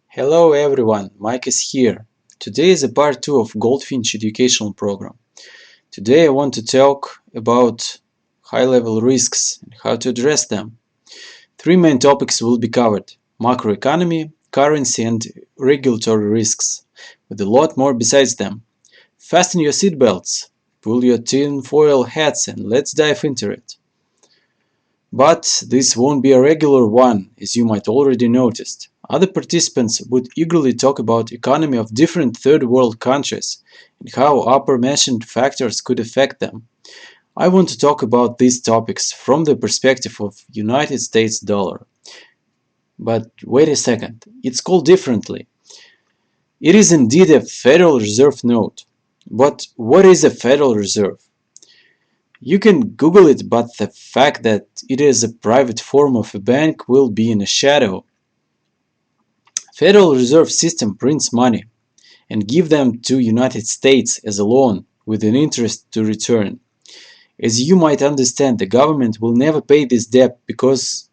Hello everyone, Mike is here. Today is a part 2 of GoldFinch educational program. Today I want to talk about high-level risks and how to address them. Three main topics will be covered: macroeconomy, currency and regulatory risks, with a lot more besides them. Fasten your seatbelts, pull your tin-foil hats and let's dive into it. But this won't be a regular one, as you might already noticed. Other participants would eagerly talk about economy of different third world countries and how upper mentioned factors could affect them. I want to talk about these topics from the perspective of United States dollar. But wait a second, it's called differently. It is indeed a Federal Reserve note. But what is a Federal Reserve? You can Google it, but the fact that it is a private form of a bank will be in a shadow. Federal Reserve System prints money and give them to United States as a loan with an interest to return. As you might understand, the government will never pay this debt because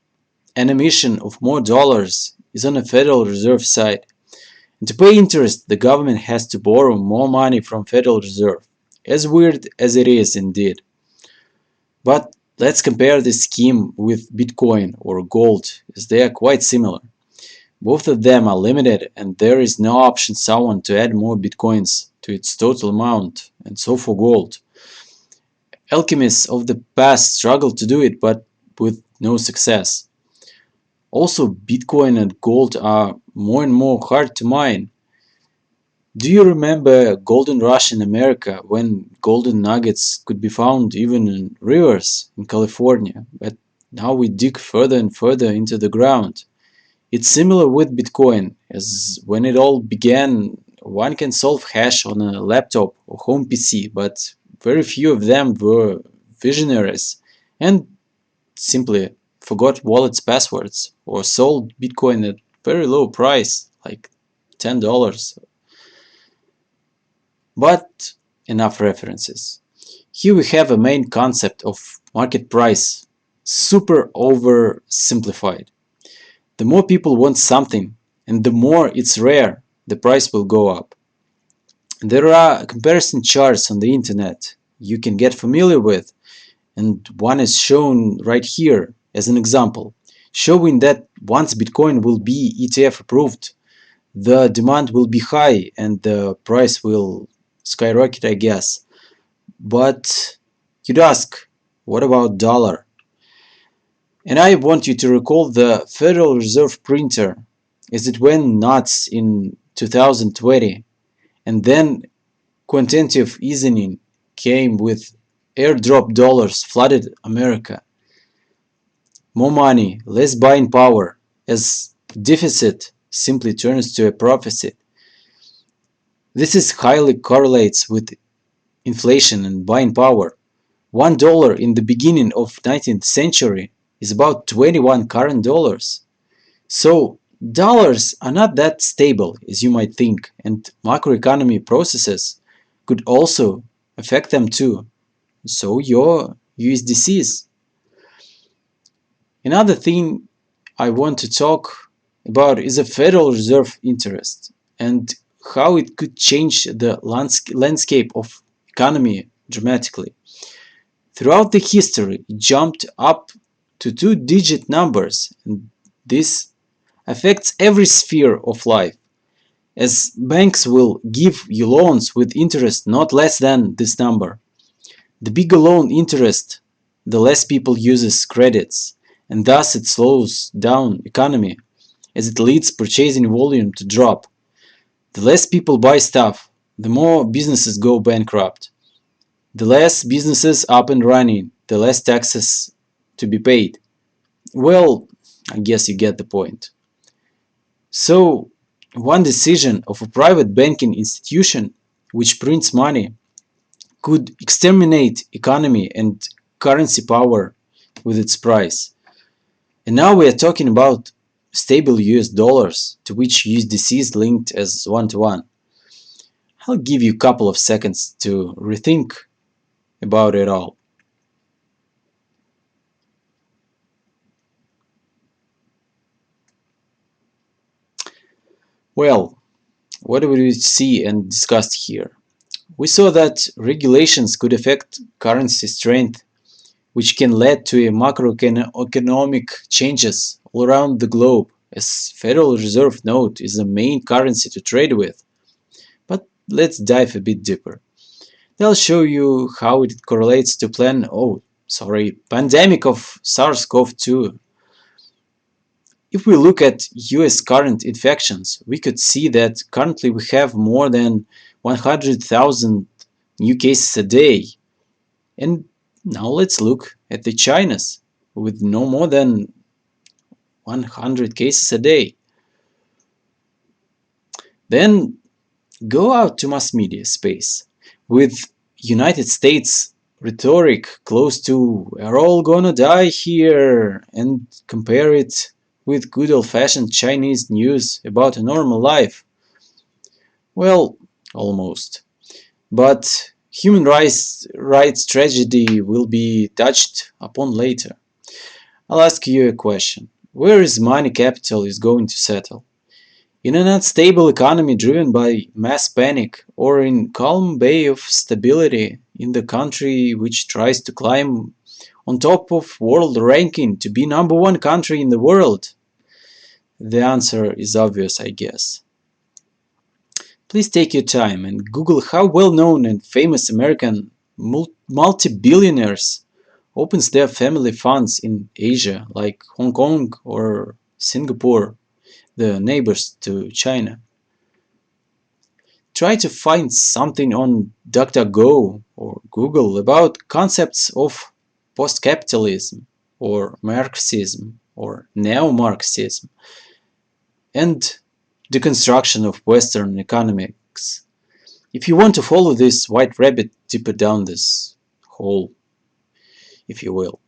an emission of more dollars is on the Federal Reserve side. And to pay interest, the government has to borrow more money from Federal Reserve. As weird as it is indeed. But let's compare this scheme with Bitcoin or gold, as they are quite similar. Both of them are limited and there is no option someone to add more Bitcoins to its total amount, and so for gold. Alchemists of the past struggled to do it, but with no success. Also, Bitcoin and gold are more and more hard to mine. Do you remember golden rush in America when golden nuggets could be found even in rivers in California, but now we dig further and further into the ground? It's similar with Bitcoin, as when it all began, one can solve hash on a laptop or home PC, but very few of them were visionaries and simply forgot wallets passwords or sold Bitcoin at very low price, like $10. But enough references. Here we have a main concept of market price, super oversimplified. The more people want something, and the more it's rare, the price will go up. There are comparison charts on the internet you can get familiar with, and one is shown right here as an example, showing that once Bitcoin will be ETF approved, the demand will be high and the price will skyrocket, I guess. But you'd ask, what about dollar? And I want you to recall the Federal Reserve printer as it went nuts in 2020, and then quantitative easing came with airdrop dollars flooded America. More money, less buying power, as deficit simply turns to a profit. This is highly correlates with inflation and buying power. $1 in the beginning of 19th century is about 21 current dollars. So dollars are not that stable as you might think, and macroeconomy processes could also affect them too. So your USDCs. Another thing I want to talk about is the Federal Reserve interest and how it could change the landscape of economy dramatically. Throughout the history, it jumped up to two-digit numbers, and this affects every sphere of life, as banks will give you loans with interest not less than this number. The bigger loan interest, the less people uses credits, and thus it slows down economy, as it leads purchasing volume to drop. The less people buy stuff, the more businesses go bankrupt. The less businesses up and running, the less taxes to be paid. Well, I guess you get the point. So, one decision of a private banking institution which prints money could exterminate economy and currency power with its price. And now we are talking about stable US dollars to which USDC is linked as one-to-one. I'll give you a couple of seconds to rethink about it all. Well, what do we see and discussed here? We saw that regulations could affect currency strength, which can lead to a macroeconomic changes all around the globe, as Federal Reserve note is the main currency to trade with. But let's dive a bit deeper. They'll show you how it correlates to pandemic of SARS-CoV-2. If we look at US current infections, we could see that currently we have more than 100,000 new cases a day. And now let's look at the China's with no more than 100 cases a day. Then go out to mass media space with United States rhetoric close to "we're all gonna die here" and compare it with good old-fashioned Chinese news about a normal life. Well, almost. But human rights tragedy will be touched upon later. I'll ask you a question. Where is money capital is going to settle? In an unstable economy driven by mass panic, or in calm bay of stability in the country which tries to climb on top of world ranking to be number one country in the world? The answer is obvious, I guess. Please take your time and Google how well-known and famous American multi-billionaires opens their family funds in Asia, like Hong Kong or Singapore, the neighbors to China. Try to find something on DuckDuckGo or Google about concepts of post-capitalism or Marxism or neo-Marxism and deconstruction of Western economics. If you want to follow this white rabbit deeper down this hole, if you will.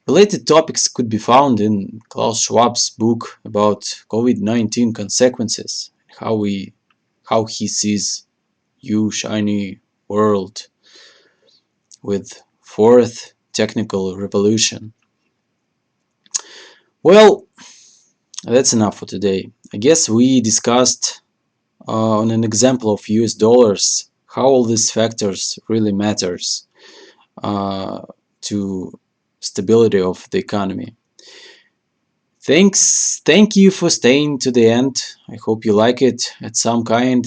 Related topics could be found in Klaus Schwab's book about COVID-19 consequences, how he sees you shiny world with fourth technical revolution. Well, that's enough for today. I guess we discussed on an example of US dollars how all these factors really matters to stability of the economy. Thank you for staying to the end. I hope you like it at some kind.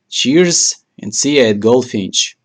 Cheers and see you at GoldFinch.